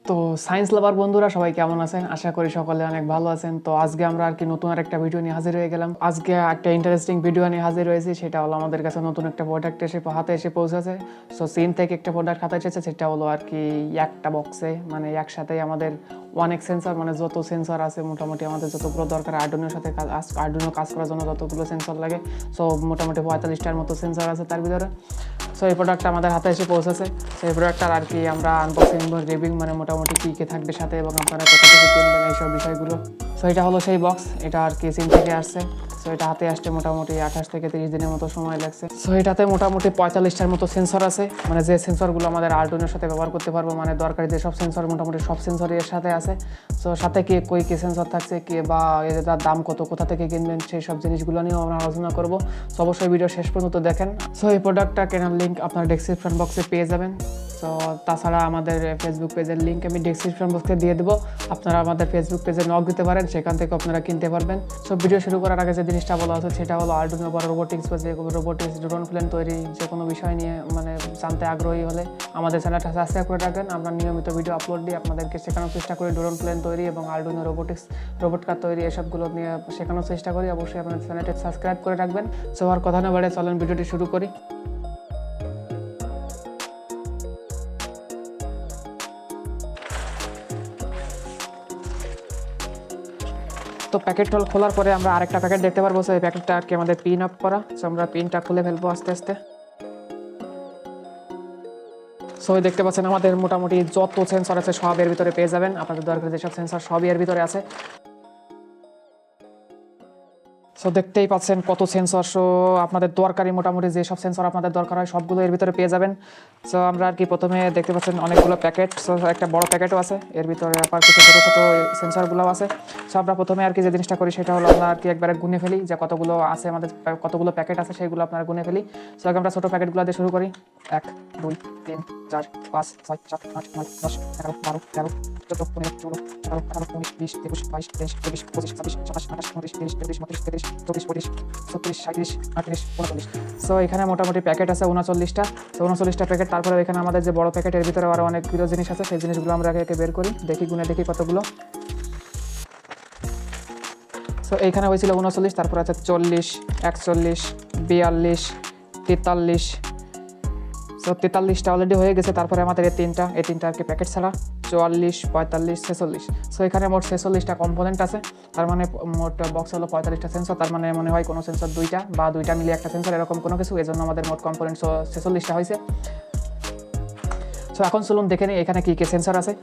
তো সায়েন্স লাভার বন্ধুরা সবাই কেমন আছেন? আশা করি সকলে অনেক ভালো আছেন। তো আজকে আমরা আর কি নতুন আর একটা ভিডিও নিয়ে হাজির হয়ে গেলাম। আজকে একটা ইন্টারেস্টিং ভিডিও নিয়ে হাজির হয়েছি, সেটা হলো আমাদের কাছে নতুন একটা প্রোডাক্ট হাতে এসে পৌঁছেছে। সো চীন থেকে একটা প্রোডাক্ট হাতে এসেছে, সেটা হলো আর কি একটা বক্সে, মানে একসাথেই আমাদের অনেক সেন্সর, মানে যত সেন্সর আছে মোটামুটি আমাদের যতগুলো দরকার আর্ডুইনোর সাথে আর্ডুইনো কাজ করার জন্য যতগুলো সেন্সর লাগে, সো মোটামুটি 45টার মতো সেন্সর আছে তার ভিতরে। সো এই প্রোডাক্টটা আমাদের হাতে এসে পৌঁছেছে। সো এই প্রোডাক্টটার আর কি আমরা আনবক্সিং বা রিভিউ, মানে মোটামুটি কী কী থাকবে সাথে এবং আপনারা কোথা থেকে কিনবেন এইসব বিষয়গুলো। সো এটা হলো সেই বক্স, এটা আর কি চীন থেকে আসছে। সো এটা হাতে আসতে মোটামুটি 28 থেকে 30 দিনের মতো সময় লাগছে। সো এটাতে মোটামুটি 45টার মতো সেন্সর আছে, মানে যে সেন্সরগুলো আমাদের আর্ডুইনোর সাথে ব্যবহার করতে পারবো, মানে দরকারি যেসব সেন্সর মোটামুটি সব সেন্সরই এর সাথে আছে। সো সাথে কি কী সেন্সর থাকছে কি বা এটার দাম কত, কোথা থেকে কিনবেন, সেই সব জিনিসগুলো নিয়েও আমরা আলোচনা করবো। সো অবশ্যই ভিডিও শেষ পর্যন্ত দেখেন। সো এই প্রোডাক্টটা কেনার লিঙ্ক আপনার ডেসক্রিপশন বক্সে পেয়ে যাবেন। সো তাছাড়া আমাদের ফেসবুক পেজের লিঙ্ক আমি ডেসক্রিপশন বক্সে দিয়ে দেবো, আপনারা আমাদের ফেসবুক পেজে নক দিতে পারেন, সেখান থেকে আপনারা কিনতে পারবেন। সো ভিডিও শুরু করার আগে যে জিনিসটা বলা হচ্ছে সেটা হলো আর্ডুইনো বা রোবোটিক্স বা যে রোবোটিক্স ড্রোন প্লেন তৈরি যে কোনো বিষয় নিয়ে মানে জানতে আগ্রহী হলে আমাদের চ্যানেলটা সাবস্ক্রাইব করে রাখবেন। আমরা নিয়মিত ভিডিও আপলোড দিই, আপনাদেরকে শেখানোর চেষ্টা করি ড্রোন প্লেন তৈরি এবং আর্ডুইনো রোবোটিক্স রোবট কার তৈরি এসবগুলো নিয়ে শেখানোর চেষ্টা করি। অবশ্যই আপনাদের চ্যানেলটা সাবস্ক্রাইব করে রাখবেন। সো আর কথা না বাড়ে চলেন ভিডিওটি শুরু করি। তো প্যাকেট খোলার পরে আমরা আরেকটা প্যাকেট দেখতে পারবো। সো এই প্যাকেটটা আর কি আমাদের পিন আপ করা। সো আমরা পিনটা খুলে ফেলবো আস্তে আস্তে। সো দেখতে পাচ্ছেন আমাদের মোটামুটি যত সেন্সর আছে সব এর ভিতরে পেয়ে যাবেন, আপনাদের দরকার যেসব সেন্সর সবই এর ভিতরে আছে। সো দেখতেই পাচ্ছেন কত সেন্সর। সো আপনাদের দরকারি মোটামুটি যেসব সেন্সর আপনাদের দরকার হয় সবগুলো এর ভিতরে পেয়ে যাবেন। সো আমরা আর কি প্রথমে দেখতে পাচ্ছেন অনেকগুলো প্যাকেট। সো একটা বড় প্যাকেটও আছে, এর ভিতরে আবার কিছু ছোটো ছোটো সেন্সরগুলোও আছে। সো আমরা প্রথমে আর কি যে জিনিসটা করি সেটা হলো আমরা আর কি একবারে গুনে ফেলি যে কতগুলো আছে, আমাদের কতগুলো প্যাকেট আছে সেগুলো আপনারা গুনে ফেলি। সো আগে আমরা ছোটো প্যাকেটগুলো দিয়ে শুরু করি। 1 2 3 4 5 6 7 8 9 10 11 12 13 14 15 16 17 18 19 20 21 22 23 24 25 26 27 28 29 30 31 32 33 34 35 36 37 38 39। সো এখানে মোটামুটি প্যাকেট আছে 39টা। So 39টা packet. তারপরে এখানে আমাদের যে বড় প্যাকেটের ভিতরে আরও অনেকগুলো জিনিস আছে, সেই জিনিসগুলো আমরা একে বের করি, দেখি গুনে দেখি কতগুলো। সো এইখানে হয়েছিল 39, তারপরে আছে 40 41 42 43। সো 43টা অলরেডি হয়ে গেছে। তারপরে আমাদের এই তিনটা আর কি প্যাকেট ছাড়া 44 45 46। সো এখানে মোট 46টা কম্পোনেন্ট আছে, তার মানে মোট বক্স হলো 45টা সেন্সর। তার মানে মনে হয় কোনো সেন্সর দুইটা বা দুইটা মিলে একটা সেন্সর এরকম কোনো কিছু, এই জন্য আমাদের মোট কম্পোনেন্ট 46টা হয়েছে। সো এখন চলুন দেখে নিই এখানে কী কী সেন্সর আছে।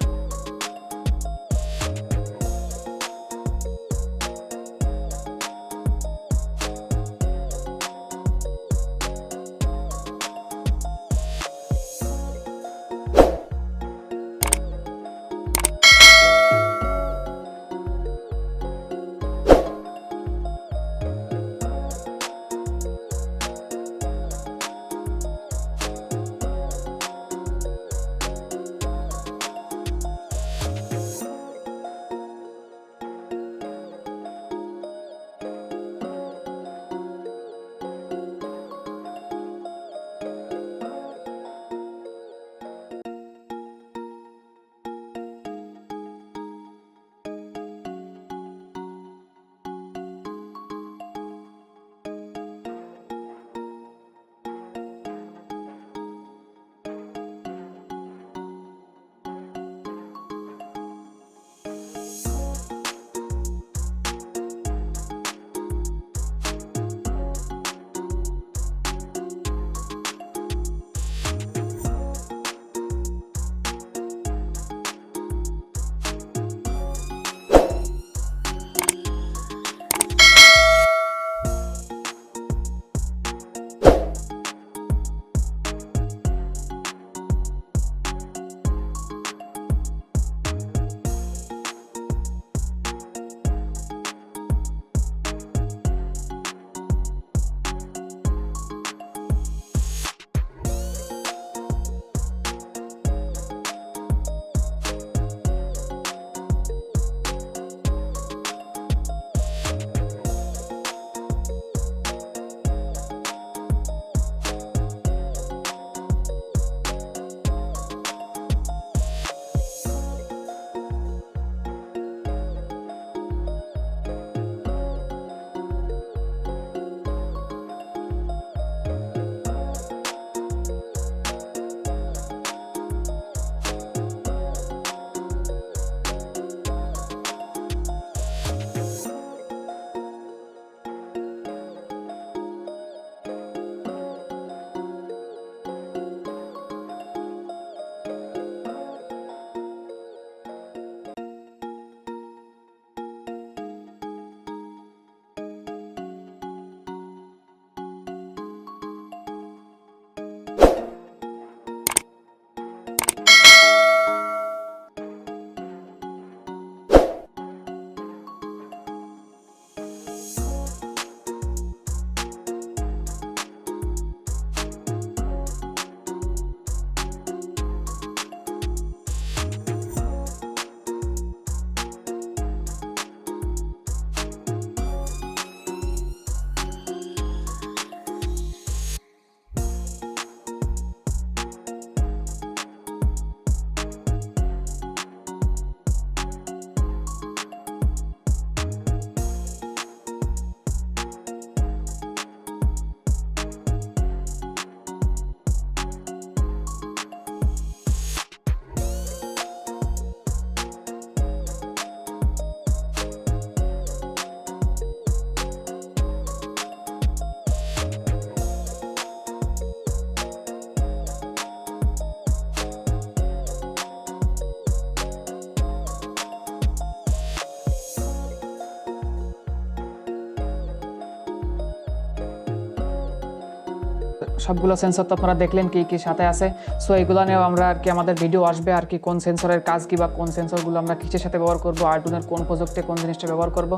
সবগুলো সেন্সর তো আপনারা দেখলেন কি কি সাথে আছে। সো এগুলো নিয়েও আমরা আর কি আমাদের ভিডিও আসবে আর কি, কোন সেন্সরের কাজ কি বা কোন সেন্সরগুলো আমরা কিসের সাথে ব্যবহার করবো, আর্ডুইনোর কোন প্রজেক্টে কোন জিনিসটা ব্যবহার করবো।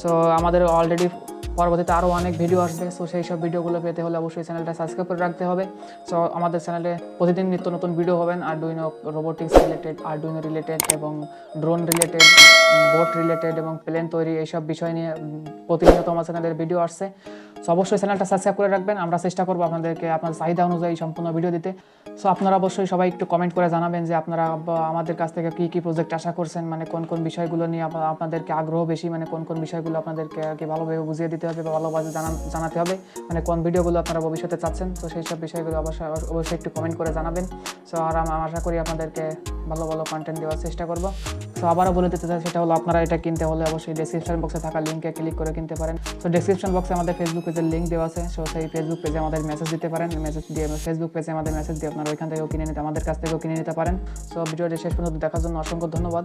সো আমাদের অলরেডি পরবর্তীতে আরও অনেক ভিডিও আসবে। সো সেই সব ভিডিওগুলো পেতে হলে অবশ্যই চ্যানেলটা সাবস্ক্রাইব করে রাখতে হবে। সো আমাদের চ্যানেলে প্রতিদিন নিত্য নতুন ভিডিও হবেন Arduino robotics related, Arduino related এবং ড্রোন রিলেটেড, বোট রিলেটেড এবং প্লেন তৈরি এইসব বিষয় নিয়ে প্রতিনিয়ত আমার চ্যানেলের ভিডিও আসছে। সো অবশ্যই চ্যানেলটা সাবস্ক্রাইব করে রাখবেন। আমরা চেষ্টা করবো আপনাদেরকে আপনার চাহিদা অনুযায়ী সম্পূর্ণ ভিডিও দিতে। সো আপনারা অবশ্যই সবাই একটু কমেন্ট করে জানাবেন যে আপনারা আমাদের কাছ থেকে কী কী প্রজেক্ট আশা করছেন, মানে কোন কোন বিষয়গুলো নিয়ে আপনাদেরকে আগ্রহ বেশি, মানে কোন কোন বিষয়গুলো আপনাদেরকে আর কি ভালোভাবে বুঝিয়ে দিতে হবে বা ভালোভাবে জানাতে হবে, মানে কোন ভিডিওগুলো আপনারা ভবিষ্যতে চাচ্ছেন। তো সেই সব বিষয়গুলো অবশ্যই একটু কমেন্ট করে জানাবেন। সো আর আশা করি আপনাদেরকে ভালো ভালো কন্টেন্ট দেওয়ার চেষ্টা করবো। সো আবারও বলে দিতে চাই, সেটা হলো আপনারা এটা কিনতে হলে অবশ্যই ডেসক্রিপশন বক্সে থাকা লিঙ্কে ক্লিক করে কিনতে পারেন। সো ডেসক্রিপশন বক্সে আমাদের ফেসবুক পেজের লিঙ্ক দেওয়া আছে। সো সেই ফেসবুক পেজে আমাদের মেসেজ দিতে পারেন, মেসেজ দিয়ে ফেসবুক পেজে আমাদের মেসেজ দিয়ে আপনারা ওইখান থেকেও কিনে নিতে, আমাদের কাছ থেকেও কিনে নিতে পারেন। সো ভিডিওটি শেষ পর্যন্ত দেখার জন্য অসংখ্য ধন্যবাদ।